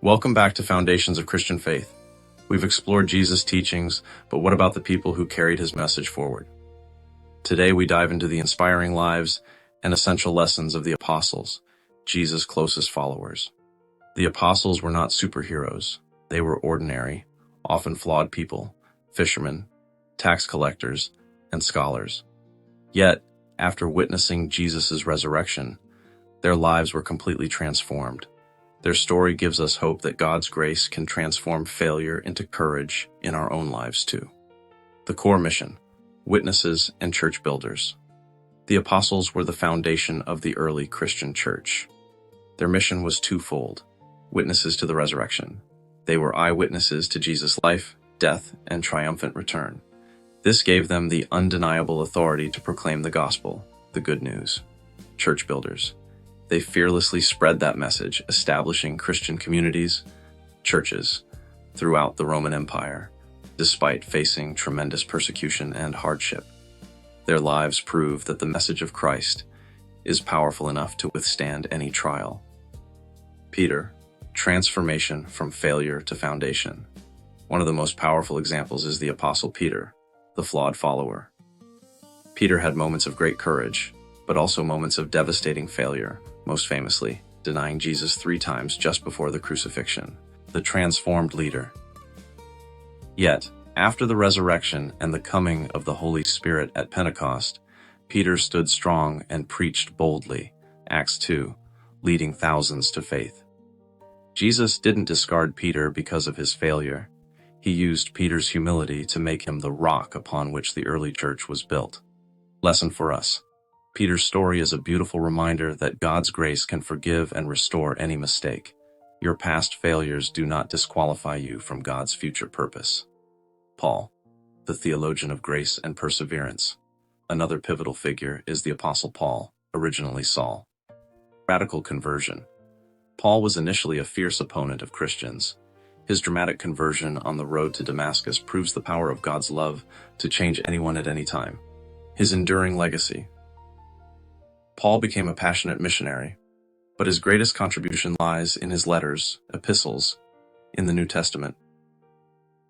Welcome back to Foundations of Christian Faith. We've explored Jesus' teachings, but what about the people who carried his message forward? Today we dive into the inspiring lives and essential lessons of the apostles, Jesus' closest followers. The apostles were not superheroes. They were ordinary, often flawed people, fishermen, tax collectors, and scholars. Yet, after witnessing Jesus' resurrection, their lives were completely transformed. Their story gives us hope that God's grace can transform failure into courage in our own lives too. The core mission: witnesses and church builders. The apostles were the foundation of the early Christian church. Their mission was twofold: witnesses to the resurrection. They were eyewitnesses to Jesus' life, death, and triumphant return. This gave them the undeniable authority to proclaim the gospel, the good news. Church builders. They fearlessly spread that message, establishing Christian communities, churches, throughout the Roman Empire, despite facing tremendous persecution and hardship. Their lives prove that the message of Christ is powerful enough to withstand any trial. Peter, transformation from failure to foundation. One of the most powerful examples is the Apostle Peter, the flawed follower. Peter had moments of great courage, but also moments of devastating failure, most famously, denying Jesus 3 times just before the crucifixion. The transformed leader. Yet, after the resurrection and the coming of the Holy Spirit at Pentecost, Peter stood strong and preached boldly, Acts 2, leading thousands to faith. Jesus didn't discard Peter because of his failure. He used Peter's humility to make him the rock upon which the early church was built. Lesson for us. Peter's story is a beautiful reminder that God's grace can forgive and restore any mistake. Your past failures do not disqualify you from God's future purpose. Paul, the theologian of grace and perseverance. Another pivotal figure is the Apostle Paul, originally Saul. Radical conversion. Paul was initially a fierce opponent of Christians. His dramatic conversion on the road to Damascus proves the power of God's love to change anyone at any time. His enduring legacy. Paul became a passionate missionary, but his greatest contribution lies in his letters, epistles, in the New Testament.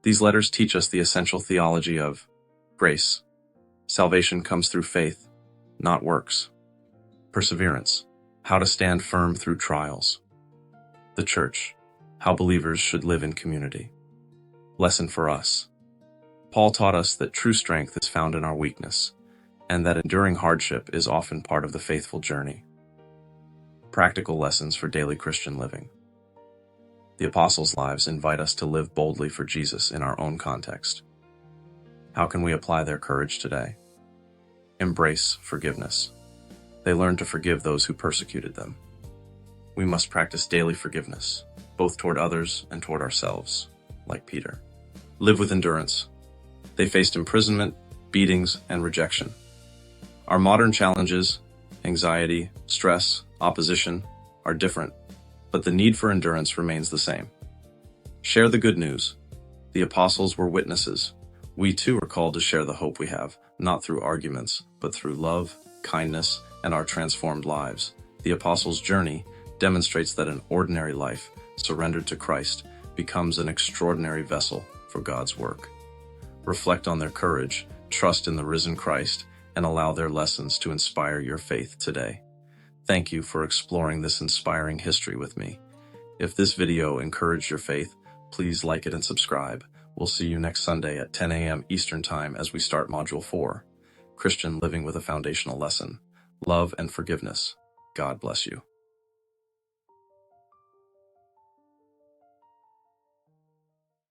These letters teach us the essential theology of grace. Salvation comes through faith, not works. Perseverance. How to stand firm through trials. The church. How believers should live in community. Lesson for us. Paul taught us that true strength is found in our weakness, and that enduring hardship is often part of the faithful journey. Practical lessons for daily Christian living. The apostles' lives invite us to live boldly for Jesus in our own context. How can we apply their courage today? Embrace forgiveness. They learned to forgive those who persecuted them. We must practice daily forgiveness, both toward others and toward ourselves, like Peter. Live with endurance. They faced imprisonment, beatings, and rejection. Our modern challenges, anxiety, stress, opposition, are different, but the need for endurance remains the same. Share the good news. The apostles were witnesses. We too are called to share the hope we have, not through arguments, but through love, kindness, and our transformed lives. The apostles' journey demonstrates that an ordinary life, surrendered to Christ, becomes an extraordinary vessel for God's work. Reflect on their courage, trust in the risen Christ, and allow their lessons to inspire your faith today. Thank you for exploring this inspiring history with me. If this video encouraged your faith, please like it and subscribe. We'll see you next Sunday at 10 a.m. Eastern Time as we start Module 4, Christian Living with a Foundational Lesson. Love and Forgiveness. God bless you.